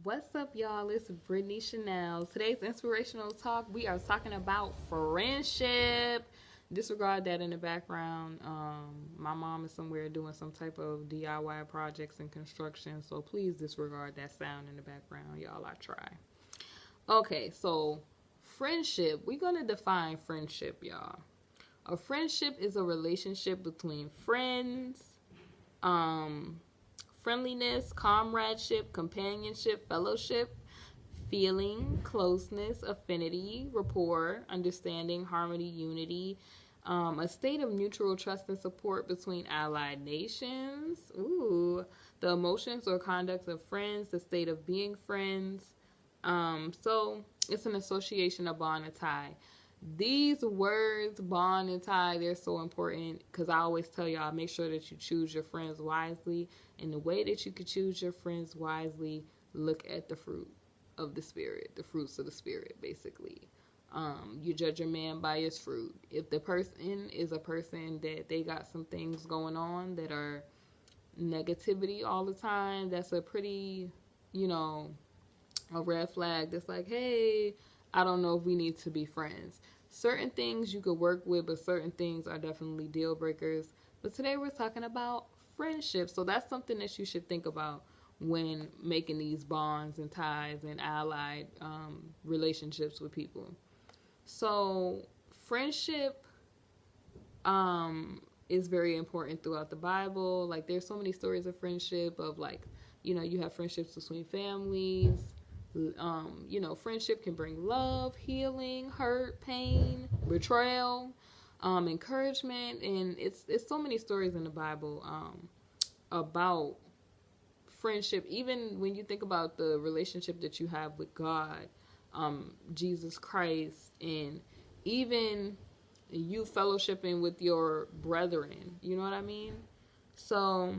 What's up, y'all? It's Brittany Chanel. Today's inspirational talk, we are talking about friendship. Disregard that in the background. My mom is somewhere doing some type of DIY projects and construction, so please disregard that sound in the background, y'all. I try. Okay, so friendship. We're going to define friendship, y'all. A friendship is a relationship between friends, um, friendliness, comradeship, companionship, fellowship, feeling, closeness, affinity, rapport, understanding, harmony, unity, a state of mutual trust and support between allied nations. Ooh, the emotions or conduct of friends, the state of being friends. So it's an association, a bond, a tie. These words, bond and tie, they're so important because I always tell y'all, make sure that you choose your friends wisely. And the way that you could choose your friends wisely, look at the fruit of the spirit, the fruits of the spirit, basically. You judge a man by his fruit. If the person is a person that they got some things going on that are negativity all the time, that's a pretty, a red flag that's like, hey, I don't know if we need to be friends. Certain things you could work with, but certain things are definitely deal breakers. But today we're talking about friendship. So that's something that you should think about when making these bonds and ties and allied relationships with people. So friendship is very important throughout the Bible. Like there's so many stories of friendship of like, you have friendships between families. Friendship can bring love, healing, hurt, pain, betrayal, encouragement, and it's so many stories in the Bible about friendship. Even when you think about the relationship that you have with God, Jesus Christ, and even you fellowshipping with your brethren. You know what I mean? So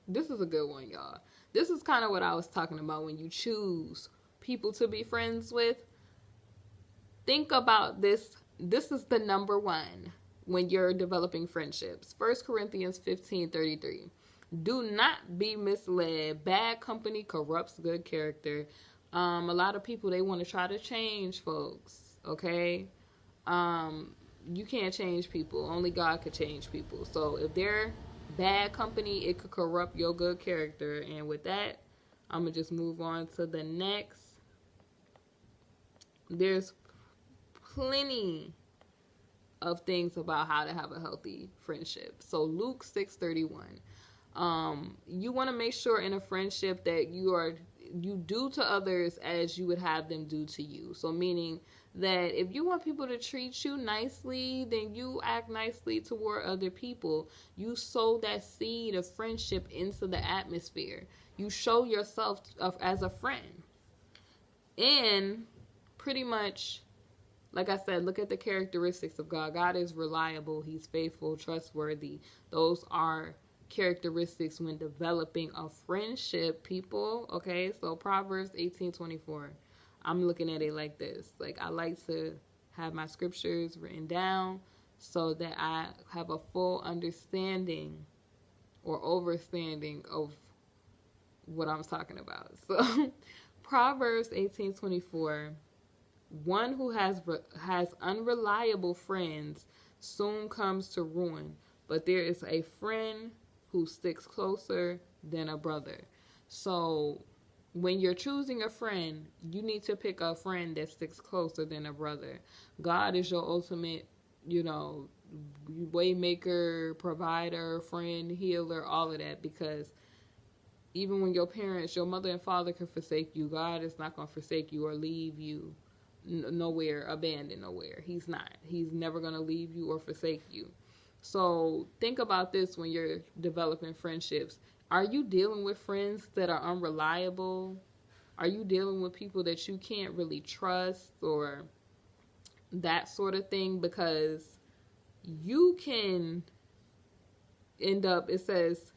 this is a good one, y'all. This is kind of what I was talking about when you choose people to be friends with. Think about this. This is the number one when you're developing friendships. 1 Corinthians 15:33. Do not be misled. Bad company corrupts good character. A lot of people, they want to try to change folks, okay? You can't change people. Only God could change people. So if they're bad company, it could corrupt your good character. And with that, I'm going to just move on to the next. There's plenty of things about how to have a healthy friendship. So Luke 6:31. You want to make sure in a friendship that you do to others as you would have them do to you. So meaning that if you want people to treat you nicely, then you act nicely toward other people. You sow that seed of friendship into the atmosphere. You show yourself as a friend. And pretty much, like I said, look at the characteristics of God. God is reliable. He's faithful, trustworthy. Those are characteristics when developing a friendship, people. Okay, so Proverbs 18:24. I'm looking at it like this. Like I like to have my scriptures written down so that I have a full understanding or overstanding of what I'm talking about. So Proverbs 18:24. One who has unreliable friends soon comes to ruin, but there is a friend who sticks closer than a brother. So when you're choosing a friend, you need to pick a friend that sticks closer than a brother. God is your ultimate, waymaker, provider, friend, healer, all of that, because even when your parents, your mother and father can forsake you, God is not going to forsake you or leave you nowhere, abandoned nowhere. He's not. He's never going to leave you or forsake you. So think about this when you're developing friendships. Are you dealing with friends that are unreliable? Are you dealing with people that you can't really trust or that sort of thing? Because you can end up, it says,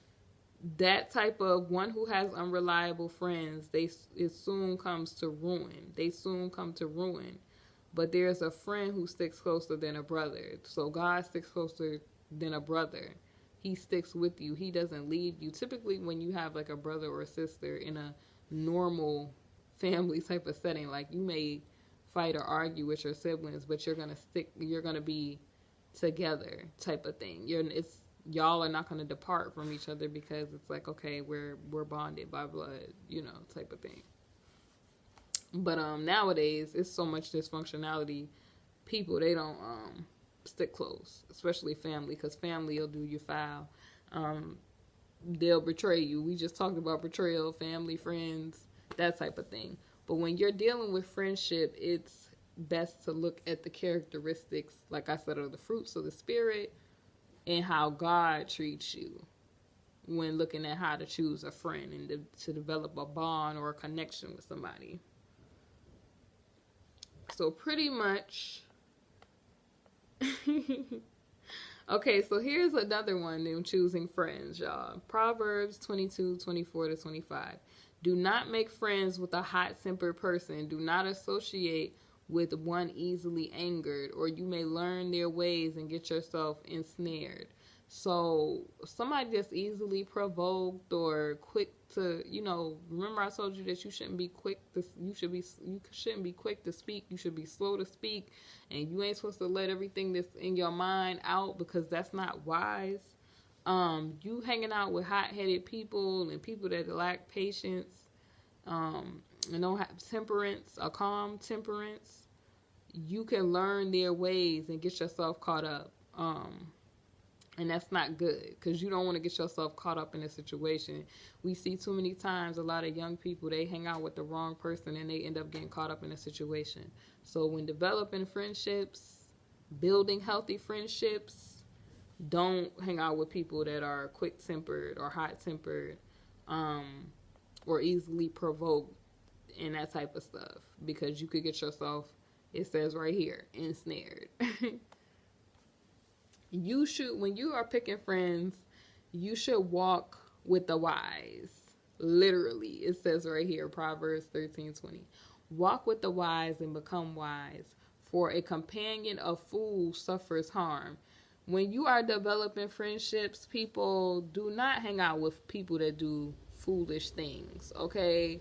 that type of one who has unreliable friends, it soon comes to ruin. They soon come to ruin. But there's a friend who sticks closer than a brother. So God sticks closer than a brother. he sticks with you. He doesn't leave you. Typically, when you have like a brother or a sister in a normal family type of setting, like you may fight or argue with your siblings, but you're gonna be together type of thing. Y'all are not gonna depart from each other because it's like, okay, we're bonded by blood, type of thing. But nowadays it's so much dysfunctionality. People, they don't stick close, especially family, because family will do you foul. They'll betray you. We just talked about betrayal, family, friends, that type of thing. But when you're dealing with friendship, it's best to look at the characteristics, like I said, of the fruits of the Spirit and how God treats you when looking at how to choose a friend and to develop a bond or a connection with somebody. So pretty much... Okay, so here's another one in choosing friends, y'all. Proverbs 22:24-25. Do not make friends with a hot-tempered person. Do not associate with one easily angered, or you may learn their ways and get yourself ensnared. So somebody that's easily provoked or quick to, remember I told you that you shouldn't be quick to speak. You should be slow to speak, and you ain't supposed to let everything that's in your mind out, because that's not wise. You hanging out with hot-headed people and people that lack patience, and don't have temperance, a calm temperance, you can learn their ways and get yourself caught up. And that's not good, because you don't want to get yourself caught up in a situation. We see too many times a lot of young people, they hang out with the wrong person and they end up getting caught up in a situation. So when developing friendships, building healthy friendships, don't hang out with people that are quick-tempered or hot-tempered, or easily provoked and that type of stuff, because you could get yourself, it says right here, ensnared. When you are picking friends, you should walk with the wise. Literally, it says right here, Proverbs 13:20. Walk with the wise and become wise, for a companion of fools suffers harm. When you are developing friendships, people, do not hang out with people that do foolish things, okay?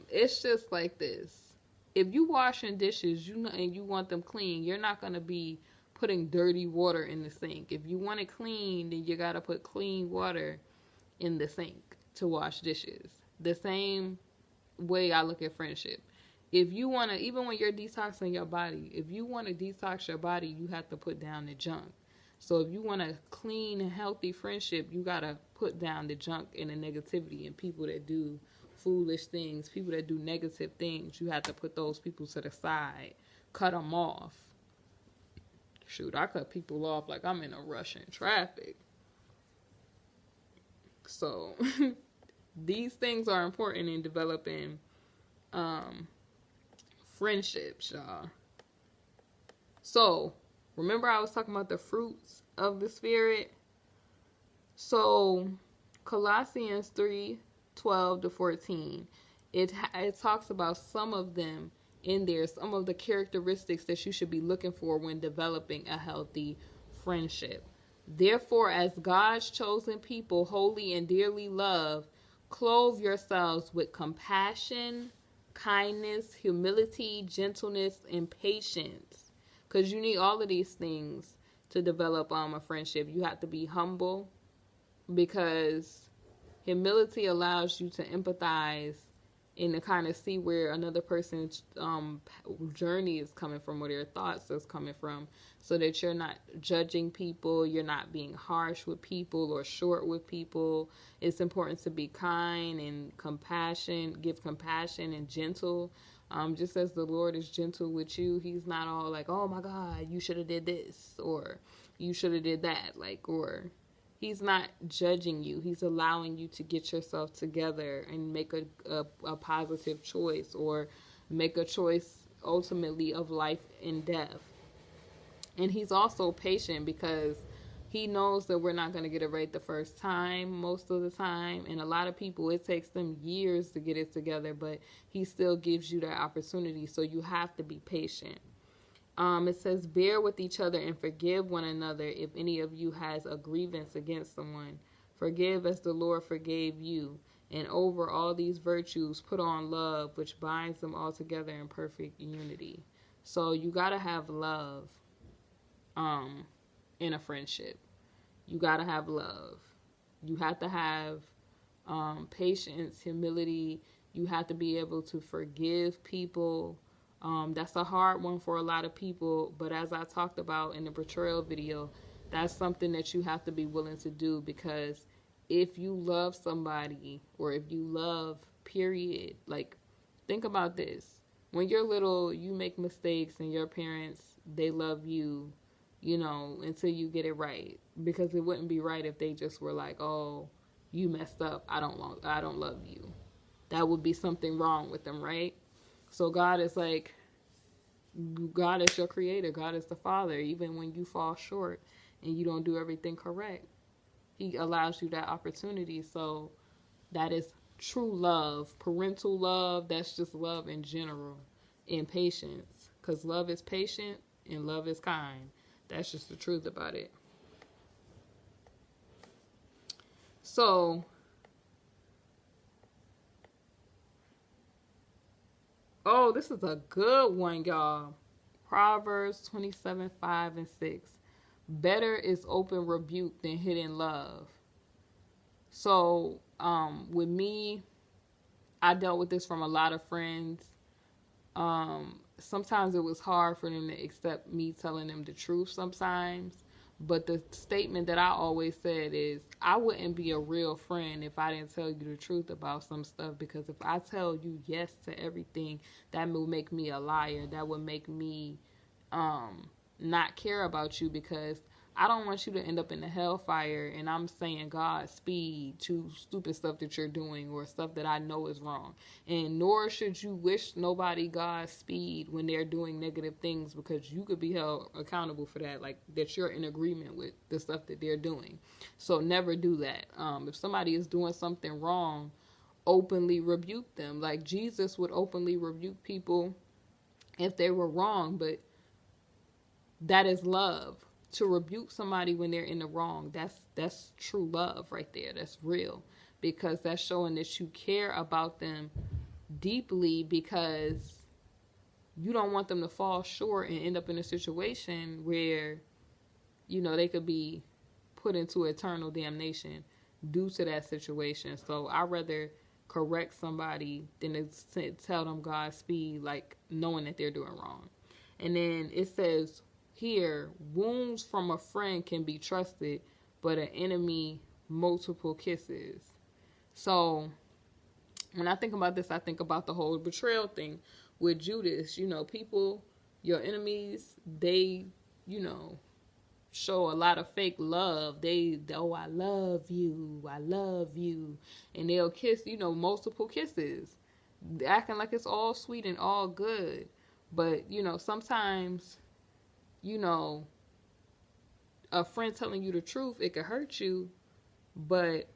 It's just like this. If you washing dishes, and you want them clean, you're not going to be putting dirty water in the sink. If you want it clean, then you got to put clean water in the sink to wash dishes. The same way I look at friendship. If you want to, even when you're detoxing your body, if you want to detox your body, you have to put down the junk. So if you want a clean and healthy friendship, you got to put down the junk and the negativity, and people that do foolish things, people that do negative things, you have to put those people to the side, cut them off. Shoot, I cut people off like I'm in a rush in traffic. So these things are important in developing friendships, y'all. So remember I was talking about the fruits of the Spirit? So Colossians 3:12-14, it talks about some of them in there, some of the characteristics that you should be looking for when developing a healthy friendship. Therefore, as God's chosen people, holy and dearly loved, clothe yourselves with compassion, kindness, humility, gentleness, and patience. Because you need all of these things to develop a friendship. You have to be humble, because humility allows you to empathize and to kind of see where another person's journey is coming from, where their thoughts is coming from, so that you're not judging people, you're not being harsh with people or short with people. It's important to be kind and give compassion and gentle. Just as the Lord is gentle with you, he's not all like, oh my God, you should have did this, or you should have did that, or he's not judging you. He's allowing you to get yourself together and make a positive choice, or make a choice ultimately of life and death. And he's also patient, because he knows that we're not going to get it right the first time, most of the time. And a lot of people, it takes them years to get it together, but he still gives you that opportunity. So you have to be patient. It says, bear with each other and forgive one another if any of you has a grievance against someone. Forgive as the Lord forgave you. And over all these virtues, put on love, which binds them all together in perfect unity. So you got to have love in a friendship. You got to have love. You have to have patience, humility. You have to be able to forgive people. That's a hard one for a lot of people, but as I talked about in the betrayal video, that's something that you have to be willing to do, because if you love somebody, or if you love, period, like, think about this. When you're little, you make mistakes, and your parents, they love you, until you get it right, because it wouldn't be right if they just were like, oh, you messed up, I don't love you. That would be something wrong with them, right? So God is your creator. God is the Father. Even when you fall short and you don't do everything correct, He allows you that opportunity. So that is true love. Parental love, that's just love in general. And patience. Because love is patient and love is kind. That's just the truth about it. So, oh, this is a good one, y'all. Proverbs 27:5-6. Better is open rebuke than hidden love. So, with me, I dealt with this from a lot of friends. Sometimes it was hard for them to accept me telling them the truth sometimes. But the statement that I always said is, I wouldn't be a real friend if I didn't tell you the truth about some stuff. Because if I tell you yes to everything, that would make me a liar. That would make me not care about you, because I don't want you to end up in the hellfire and I'm saying Godspeed to stupid stuff that you're doing or stuff that I know is wrong. And nor should you wish nobody Godspeed when they're doing negative things, because you could be held accountable for that, like that you're in agreement with the stuff that they're doing. So never do that. If somebody is doing something wrong, openly rebuke them. Like Jesus would openly rebuke people if they were wrong, but that is love. To rebuke somebody when they're in the wrong, that's true love right there. That's real, because that's showing that you care about them deeply, because you don't want them to fall short and end up in a situation where, they could be put into eternal damnation due to that situation. So I'd rather correct somebody than to tell them Godspeed, like knowing that they're doing wrong. And then it says here, wounds from a friend can be trusted, but an enemy, multiple kisses. So when I think about this, I think about the whole betrayal thing with Judas. People, your enemies, they, show a lot of fake love. Oh, I love you. And they'll kiss, multiple kisses, acting like it's all sweet and all good. But, sometimes, a friend telling you the truth, it could hurt you, but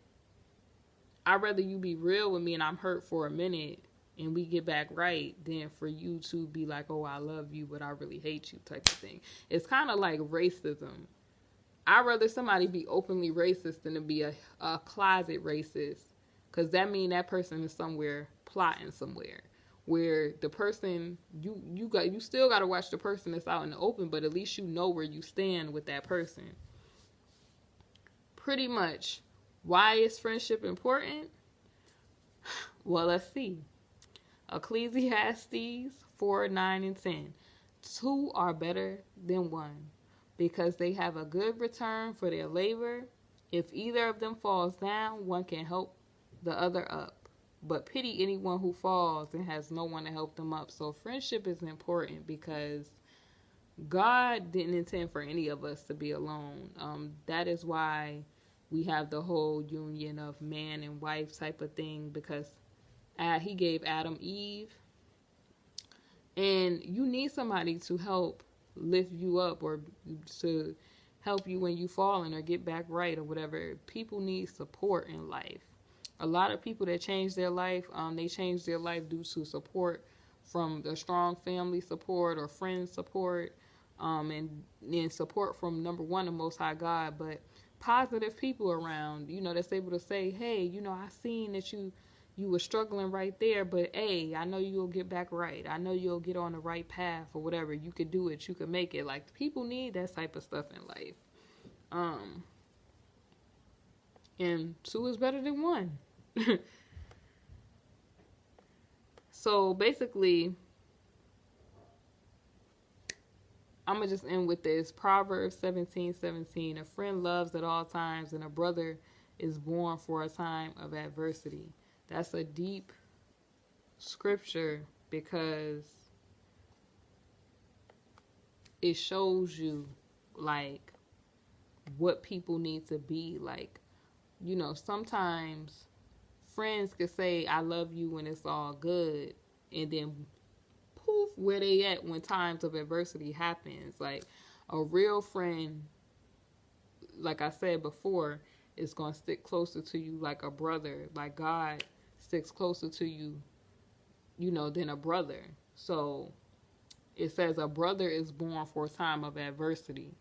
I'd rather you be real with me and I'm hurt for a minute and we get back right than for you to be like, oh, I love you, but I really hate you type of thing. It's kind of like racism. I'd rather somebody be openly racist than to be a closet racist, because that means that person is somewhere plotting somewhere. Where the person, you still got to watch the person that's out in the open, but at least you know where you stand with that person. Pretty much. Why is friendship important? Well, let's see. Ecclesiastes 4:9-10. 2 are better than 1, because they have a good return for their labor. If either of them falls down, one can help the other up. But pity anyone who falls and has no one to help them up. So friendship is important, because God didn't intend for any of us to be alone. That is why we have the whole union of man and wife type of thing, because He gave Adam Eve. And you need somebody to help lift you up, or to help you when you falling or get back right or whatever. People need support in life. A lot of people that change their life, they change their life due to support from the strong family support or friend support. and support from, number one, the Most High God, but positive people around, that's able to say, hey, I seen that you were struggling right there, but hey, I know you'll get back right. I know you'll get on the right path or whatever. You could do it. You could make it. Like, people need that type of stuff in life. And two is better than one. So basically, I'm going to just end with this. Proverbs 17:17. A friend loves at all times, and a brother is born for a time of adversity. That's a deep scripture because it shows you, like, what people need to be. Like, sometimes friends could say, I love you when it's all good, and then poof, where they at when times of adversity happens. Like, a real friend, like I said before, is going to stick closer to you like a brother. Like God sticks closer to you, than a brother. So it says a brother is born for a time of adversity.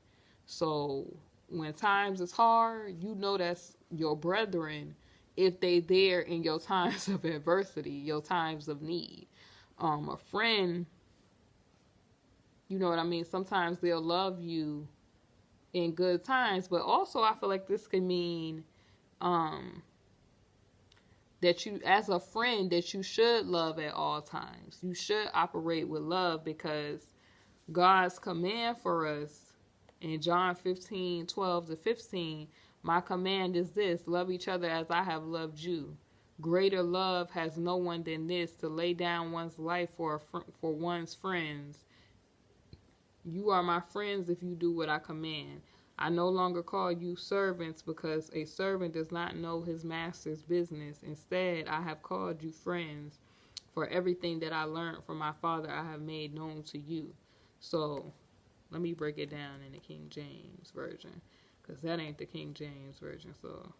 So when times is hard, that's your brethren if they there in your times of adversity, your times of need. A friend, what I mean? Sometimes they'll love you in good times, but also I feel like this can mean that you, as a friend, that you should love at all times. You should operate with love, because God's command for us in John 15:12-15, my command is this: love each other as I have loved you. Greater love has no one than this, to lay down one's life for one's friends. You are my friends if you do what I command. I no longer call you servants, because a servant does not know his master's business. Instead, I have called you friends, for everything that I learned from my Father I have made known to you. So let me break it down in the King James Version, because that ain't the King James Version. So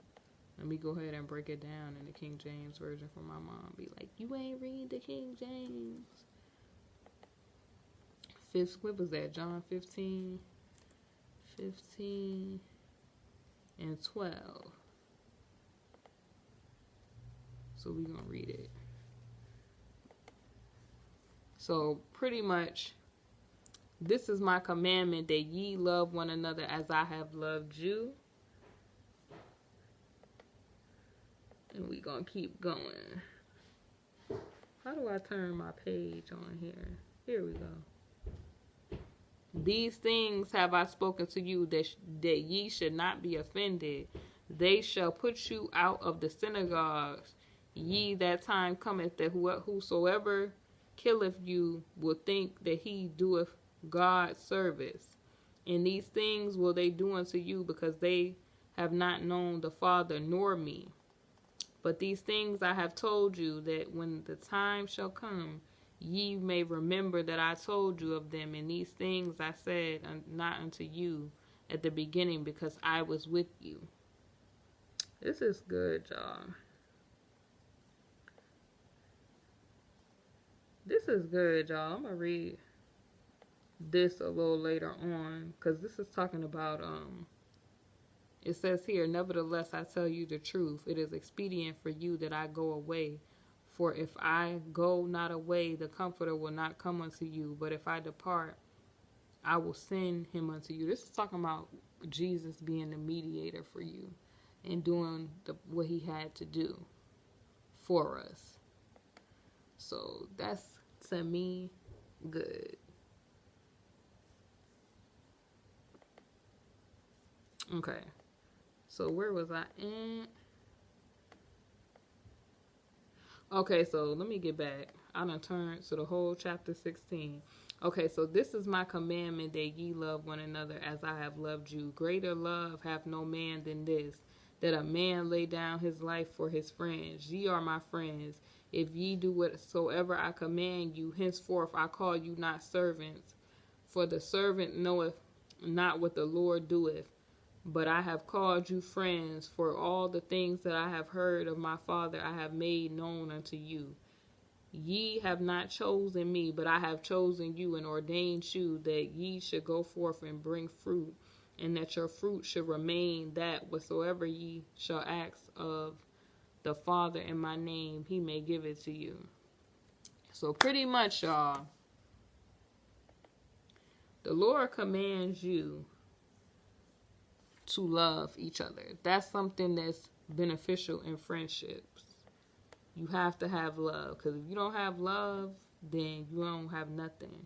let me go ahead and break it down in the King James Version for my mom. Be like, you ain't read the King James. What was that? John 15 and 12. So we're going to read it. So pretty much, this is my commandment, that ye love one another as I have loved you. And we're going to keep going. How do I turn my page on here? Here we go. These things have I spoken to you, that ye should not be offended. They shall put you out of the synagogues. Ye, that time cometh, that whosoever killeth you will think that he doeth God service. And these things will they do unto you, because they have not known the Father nor me. But these things I have told you, that when the time shall come, ye may remember that I told you of them. And these things I said not unto you at the beginning, because I was with you. This is good, y'all. This is good, y'all. I'm going to read this a little later on, because this is talking about, it says here, nevertheless, I tell you the truth. It is expedient for you that I go away. For if I go not away, the Comforter will not come unto you. But if I depart, I will send him unto you. This is talking about Jesus being the mediator for you and doing what he had to do for us. So that's, to me, good. Okay. So where was I at? Okay, so let me get back. I done turned to the whole chapter 16. Okay, so this is my commandment, that ye love one another as I have loved you. Greater love hath no man than this, that a man lay down his life for his friends. Ye are my friends, if ye do whatsoever I command you. Henceforth I call you not servants, for the servant knoweth not what the Lord doeth. But I have called you friends, for all the things that I have heard of my Father I have made known unto you. Ye have not chosen me, but I have chosen you and ordained you that ye should go forth and bring fruit, and that your fruit should remain, that whatsoever ye shall ask of the Father in my name, he may give it to you. So pretty much, y'all, the Lord commands you to love each other. That's something that's beneficial in friendships. You have to have love, because if you don't have love, then you don't have nothing.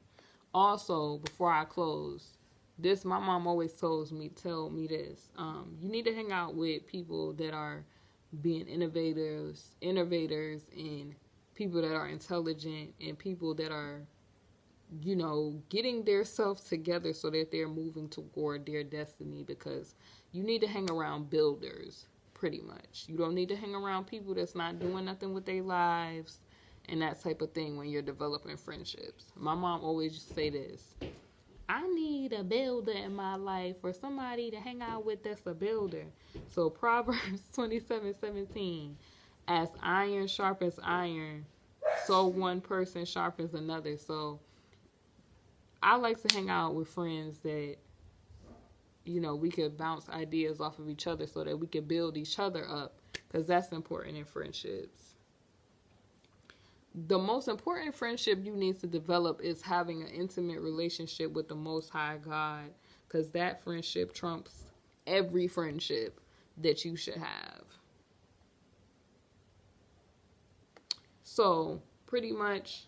Also, before I close, this, my mom always tell me this. You need to hang out with people that are being innovators, and people that are intelligent, and people that are, getting their self together so that they're moving toward their destiny, because you need to hang around builders, pretty much. You don't need to hang around people that's not doing nothing with their lives and that type of thing when you're developing friendships. My mom always used to say this: I need a builder in my life, or somebody to hang out with that's a builder. So Proverbs 27:17, as iron sharpens iron, so one person sharpens another. So I like to hang out with friends that, we could bounce ideas off of each other so that we could build each other up, because that's important in friendships. The most important friendship you need to develop is having an intimate relationship with the Most High God, because that friendship trumps every friendship that you should have. So, pretty much,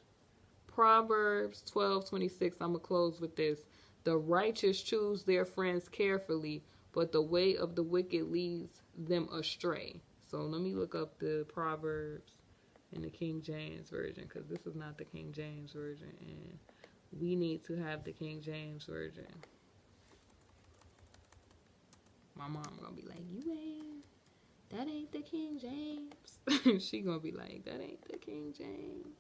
Proverbs 12:26, I'm going to close with this. The righteous choose their friends carefully, but the way of the wicked leads them astray. So let me look up the Proverbs in the King James Version, because this is not the King James Version, and we need to have the King James Version. My mom gonna be like, that ain't the King James. She gonna be like, that ain't the King James.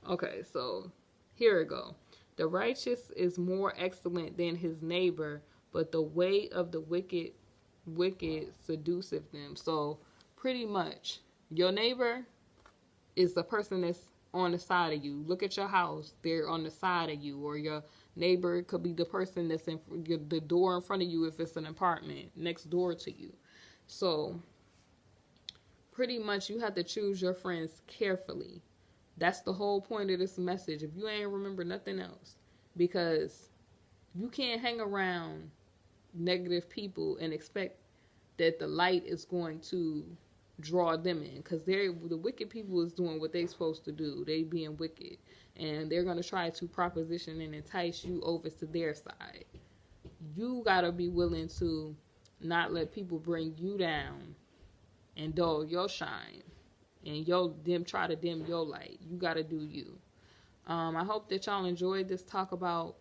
Okay, so here we go. The righteous is more excellent than his neighbor, but the way of the wicked seduceth them. So pretty much, your neighbor is the person that's on the side of you. Look at your house; they're on the side of you. Or your neighbor could be the person that's in the door in front of you if it's an apartment next door to you. So pretty much, you have to choose your friends carefully. That's the whole point of this message. If you ain't remember nothing else, because you can't hang around negative people and expect that the light is going to draw them in, because the wicked people is doing what they supposed to do. They being wicked, and they're going to try to proposition and entice you over to their side. You got to be willing to not let people bring you down and dull your shine, and them try to dim your light. You got to do you. I hope that y'all enjoyed this talk about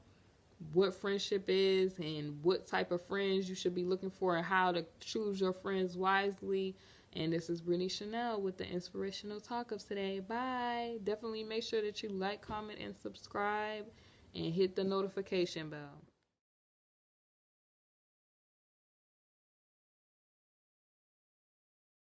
what friendship is and what type of friends you should be looking for and how to choose your friends wisely. And this is Brittany Chanel with the Inspirational Talk of today. Bye. Definitely make sure that you like, comment, and subscribe, and hit the notification bell.